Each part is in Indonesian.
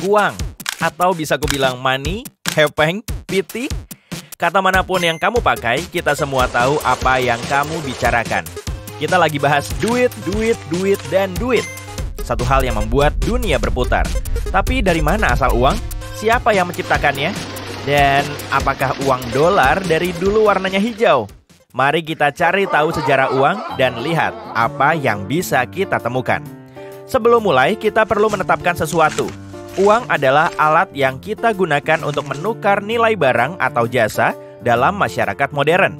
Uang. Atau bisa kubilang money, hepeng, piti. Kata manapun yang kamu pakai, kita semua tahu apa yang kamu bicarakan. Kita lagi bahas duit, dan duit. Satu hal yang membuat dunia berputar. Tapi dari mana asal uang? Siapa yang menciptakannya? Dan apakah uang dolar dari dulu warnanya hijau? Mari kita cari tahu sejarah uang dan lihat apa yang bisa kita temukan. Sebelum mulai, kita perlu menetapkan sesuatu. Uang adalah alat yang kita gunakan untuk menukar nilai barang atau jasa dalam masyarakat modern.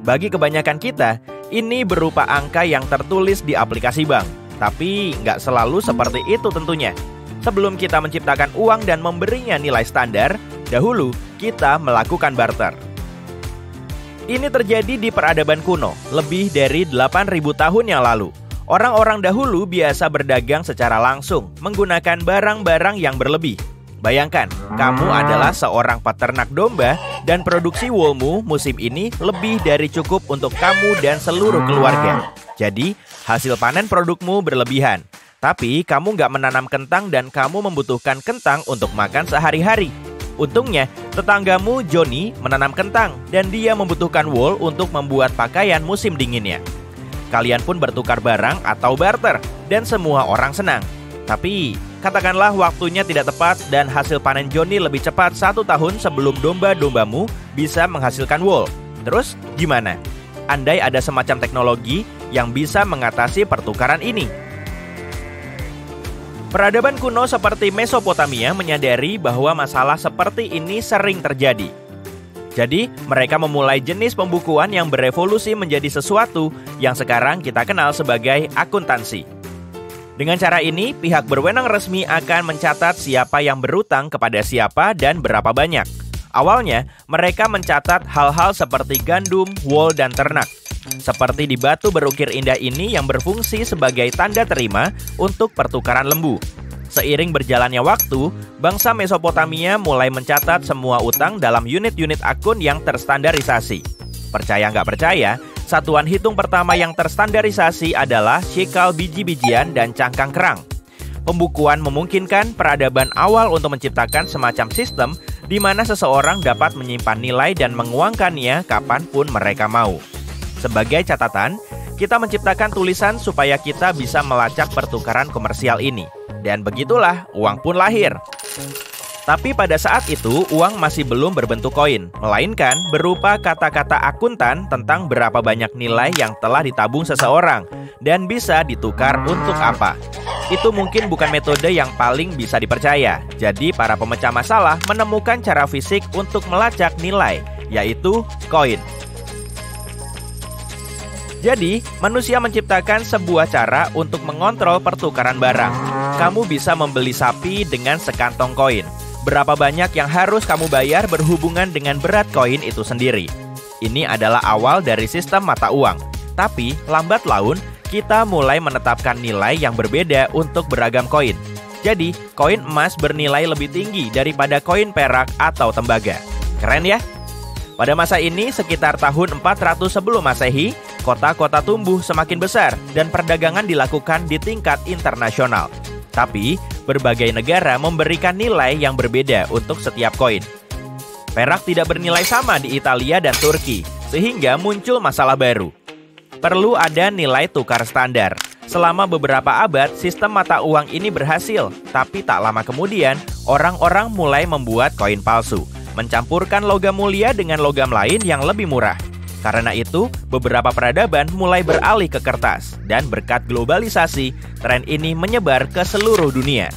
Bagi kebanyakan kita, ini berupa angka yang tertulis di aplikasi bank. Tapi nggak selalu seperti itu tentunya. Sebelum kita menciptakan uang dan memberinya nilai standar, dahulu kita melakukan barter. Ini terjadi di peradaban kuno, lebih dari 8.000 tahun yang lalu. Orang-orang dahulu biasa berdagang secara langsung, menggunakan barang-barang yang berlebih. Bayangkan, kamu adalah seorang peternak domba dan produksi woolmu musim ini lebih dari cukup untuk kamu dan seluruh keluarga. Jadi, hasil panen produkmu berlebihan. Tapi, kamu nggak menanam kentang dan kamu membutuhkan kentang untuk makan sehari-hari. Untungnya, tetanggamu Johnny menanam kentang dan dia membutuhkan wool untuk membuat pakaian musim dinginnya. Kalian pun bertukar barang atau barter dan semua orang senang. Tapi, katakanlah waktunya tidak tepat dan hasil panen Johnny lebih cepat 1 tahun sebelum domba-dombamu bisa menghasilkan wool. Terus, gimana? Andai ada semacam teknologi yang bisa mengatasi pertukaran ini. Peradaban kuno seperti Mesopotamia menyadari bahwa masalah seperti ini sering terjadi. Jadi, mereka memulai jenis pembukuan yang berevolusi menjadi sesuatu yang sekarang kita kenal sebagai akuntansi. Dengan cara ini, pihak berwenang resmi akan mencatat siapa yang berutang kepada siapa dan berapa banyak. Awalnya, mereka mencatat hal-hal seperti gandum, wool, dan ternak. Seperti di batu berukir indah ini yang berfungsi sebagai tanda terima untuk pertukaran lembu. Seiring berjalannya waktu, bangsa Mesopotamia mulai mencatat semua utang dalam unit-unit akun yang terstandarisasi. Percaya nggak percaya, satuan hitung pertama yang terstandarisasi adalah shekel biji-bijian dan cangkang kerang. Pembukuan memungkinkan peradaban awal untuk menciptakan semacam sistem di mana seseorang dapat menyimpan nilai dan menguangkannya kapanpun mereka mau. Sebagai catatan, kita menciptakan tulisan supaya kita bisa melacak pertukaran komersial ini. Dan begitulah uang pun lahir. Tapi pada saat itu, uang masih belum berbentuk koin, melainkan berupa kata-kata akuntan tentang berapa banyak nilai yang telah ditabung seseorang dan bisa ditukar untuk apa. Itu mungkin bukan metode yang paling bisa dipercaya. Jadi para pemecah masalah menemukan cara fisik untuk melacak nilai, yaitu koin. Jadi, manusia menciptakan sebuah cara untuk mengontrol pertukaran barang. Kamu bisa membeli sapi dengan sekantong koin. Berapa banyak yang harus kamu bayar berhubungan dengan berat koin itu sendiri. Ini adalah awal dari sistem mata uang. Tapi, lambat laun, kita mulai menetapkan nilai yang berbeda untuk beragam koin. Jadi, koin emas bernilai lebih tinggi daripada koin perak atau tembaga. Keren ya? Pada masa ini, sekitar tahun 400 sebelum Masehi, kota-kota tumbuh semakin besar dan perdagangan dilakukan di tingkat internasional. Tapi, berbagai negara memberikan nilai yang berbeda untuk setiap koin. Perak tidak bernilai sama di Italia dan Turki, sehingga muncul masalah baru. Perlu ada nilai tukar standar. Selama beberapa abad, sistem mata uang ini berhasil, tapi tak lama kemudian, orang-orang mulai membuat koin palsu, mencampurkan logam mulia dengan logam lain yang lebih murah. Karena itu, beberapa peradaban mulai beralih ke kertas, dan berkat globalisasi, tren ini menyebar ke seluruh dunia.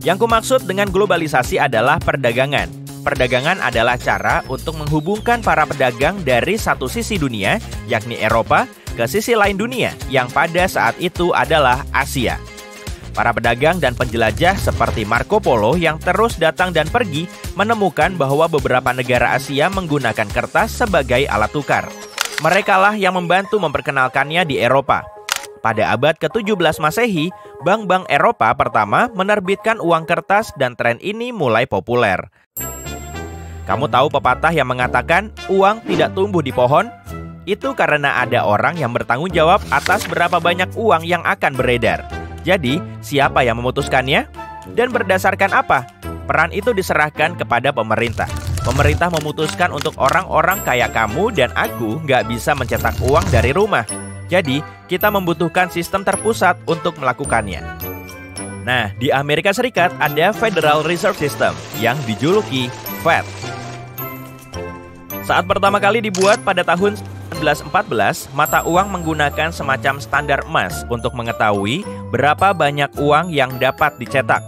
Yang kumaksud dengan globalisasi adalah perdagangan. Perdagangan adalah cara untuk menghubungkan para pedagang dari satu sisi dunia, yakni Eropa, ke sisi lain dunia, yang pada saat itu adalah Asia. Para pedagang dan penjelajah seperti Marco Polo yang terus datang dan pergi menemukan bahwa beberapa negara Asia menggunakan kertas sebagai alat tukar. Merekalah yang membantu memperkenalkannya di Eropa. Pada abad ke-17 Masehi, bank-bank Eropa pertama menerbitkan uang kertas dan tren ini mulai populer. Kamu tahu pepatah yang mengatakan uang tidak tumbuh di pohon? Itu karena ada orang yang bertanggung jawab atas berapa banyak uang yang akan beredar. Jadi, siapa yang memutuskannya? Dan berdasarkan apa? Peran itu diserahkan kepada pemerintah. Pemerintah memutuskan untuk orang-orang kayak kamu dan aku nggak bisa mencetak uang dari rumah. Jadi, kita membutuhkan sistem terpusat untuk melakukannya. Nah, di Amerika Serikat ada Federal Reserve System yang dijuluki Fed. Saat pertama kali dibuat pada tahun 1914, mata uang menggunakan semacam standar emas untuk mengetahui berapa banyak uang yang dapat dicetak.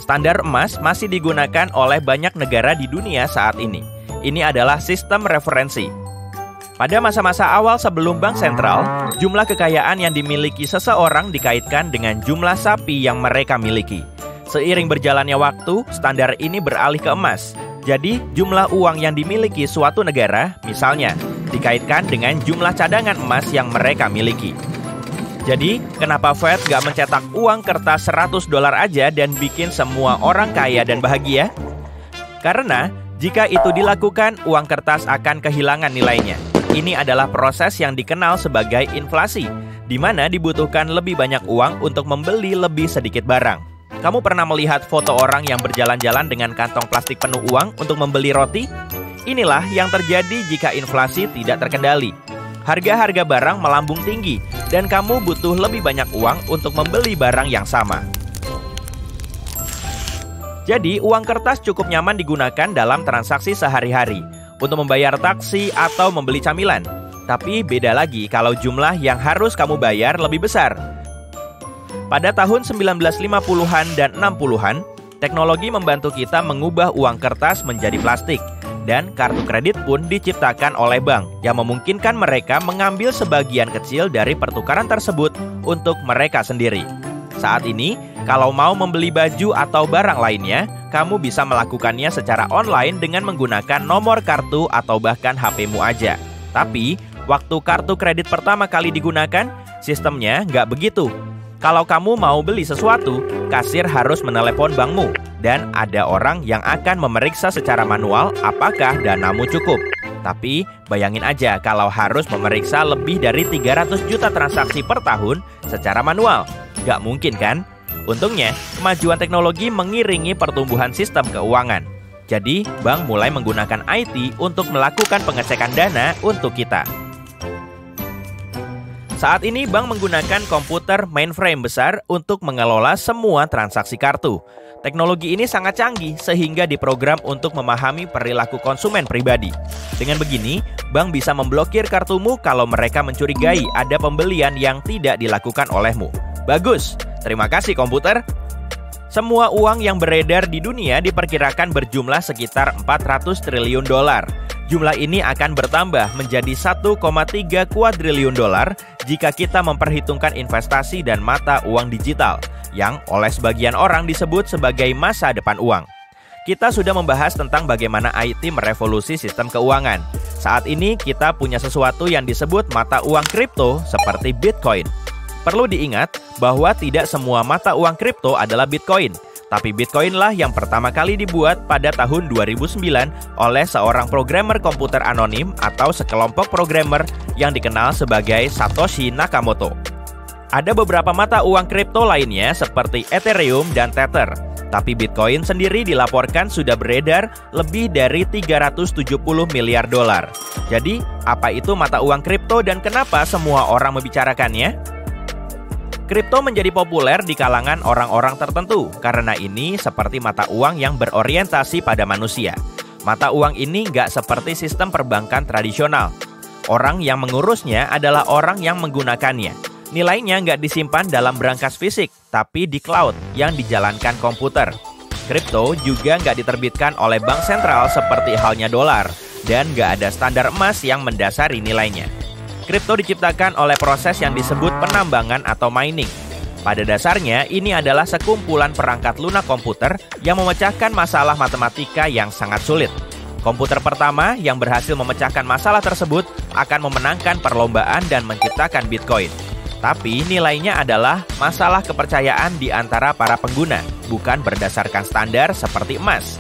Standar emas masih digunakan oleh banyak negara di dunia saat ini. Ini adalah sistem referensi. Pada masa-masa awal sebelum bank sentral, jumlah kekayaan yang dimiliki seseorang dikaitkan dengan jumlah sapi yang mereka miliki. Seiring berjalannya waktu, standar ini beralih ke emas. Jadi, jumlah uang yang dimiliki suatu negara, misalnya, dikaitkan dengan jumlah cadangan emas yang mereka miliki. Jadi, kenapa Fed gak mencetak uang kertas $100 aja dan bikin semua orang kaya dan bahagia? Karena, jika itu dilakukan, uang kertas akan kehilangan nilainya. Ini adalah proses yang dikenal sebagai inflasi, di mana dibutuhkan lebih banyak uang untuk membeli lebih sedikit barang. Kamu pernah melihat foto orang yang berjalan-jalan dengan kantong plastik penuh uang untuk membeli roti? Inilah yang terjadi jika inflasi tidak terkendali. Harga-harga barang melambung tinggi, dan kamu butuh lebih banyak uang untuk membeli barang yang sama. Jadi, uang kertas cukup nyaman digunakan dalam transaksi sehari-hari, untuk membayar taksi atau membeli camilan. Tapi beda lagi kalau jumlah yang harus kamu bayar lebih besar. Pada tahun 1950-an dan 60-an, teknologi membantu kita mengubah uang kertas menjadi plastik. Dan kartu kredit pun diciptakan oleh bank yang memungkinkan mereka mengambil sebagian kecil dari pertukaran tersebut untuk mereka sendiri. Saat ini, kalau mau membeli baju atau barang lainnya, kamu bisa melakukannya secara online dengan menggunakan nomor kartu atau bahkan HP-mu aja. Tapi, waktu kartu kredit pertama kali digunakan, sistemnya nggak begitu. Kalau kamu mau beli sesuatu, kasir harus menelepon bankmu, dan ada orang yang akan memeriksa secara manual apakah danamu cukup. Tapi, bayangin aja kalau harus memeriksa lebih dari 300 juta transaksi per tahun secara manual. Nggak mungkin kan? Untungnya, kemajuan teknologi mengiringi pertumbuhan sistem keuangan. Jadi, bank mulai menggunakan IT untuk melakukan pengecekan dana untuk kita. Saat ini, bank menggunakan komputer mainframe besar untuk mengelola semua transaksi kartu. Teknologi ini sangat canggih sehingga diprogram untuk memahami perilaku konsumen pribadi. Dengan begini, bank bisa memblokir kartumu kalau mereka mencurigai ada pembelian yang tidak dilakukan olehmu. Bagus, terima kasih komputer. Semua uang yang beredar di dunia diperkirakan berjumlah sekitar 400 triliun dolar. Jumlah ini akan bertambah menjadi 1,3 kuadriliun dolar jika kita memperhitungkan investasi dan mata uang digital, yang oleh sebagian orang disebut sebagai masa depan uang. Kita sudah membahas tentang bagaimana IT merevolusi sistem keuangan. Saat ini kita punya sesuatu yang disebut mata uang kripto seperti Bitcoin. Perlu diingat bahwa tidak semua mata uang kripto adalah Bitcoin. Tapi Bitcoin lah yang pertama kali dibuat pada tahun 2009 oleh seorang programmer komputer anonim atau sekelompok programmer yang dikenal sebagai Satoshi Nakamoto. Ada beberapa mata uang kripto lainnya seperti Ethereum dan Tether. Tapi Bitcoin sendiri dilaporkan sudah beredar lebih dari 370 miliar dolar. Jadi, apa itu mata uang kripto dan kenapa semua orang membicarakannya? Kripto menjadi populer di kalangan orang-orang tertentu karena ini seperti mata uang yang berorientasi pada manusia. Mata uang ini nggak seperti sistem perbankan tradisional. Orang yang mengurusnya adalah orang yang menggunakannya. Nilainya nggak disimpan dalam brankas fisik, tapi di cloud yang dijalankan komputer. Kripto juga nggak diterbitkan oleh bank sentral seperti halnya dolar, dan nggak ada standar emas yang mendasari nilainya. Kripto diciptakan oleh proses yang disebut penambangan atau mining. Pada dasarnya, ini adalah sekumpulan perangkat lunak komputer yang memecahkan masalah matematika yang sangat sulit. Komputer pertama yang berhasil memecahkan masalah tersebut akan memenangkan perlombaan dan menciptakan Bitcoin. Tapi nilainya adalah masalah kepercayaan di antara para pengguna, bukan berdasarkan standar seperti emas.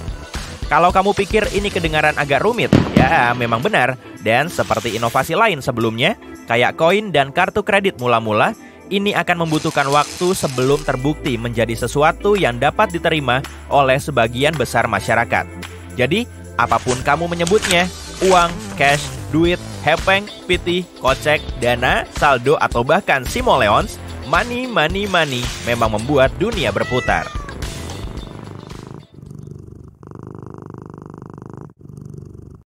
Kalau kamu pikir ini kedengaran agak rumit, ya memang benar. Dan seperti inovasi lain sebelumnya, kayak koin dan kartu kredit mula-mula, ini akan membutuhkan waktu sebelum terbukti menjadi sesuatu yang dapat diterima oleh sebagian besar masyarakat. Jadi, apapun kamu menyebutnya, uang, cash, duit, hepeng, pitih, kocek, dana, saldo, atau bahkan simoleons, money memang membuat dunia berputar.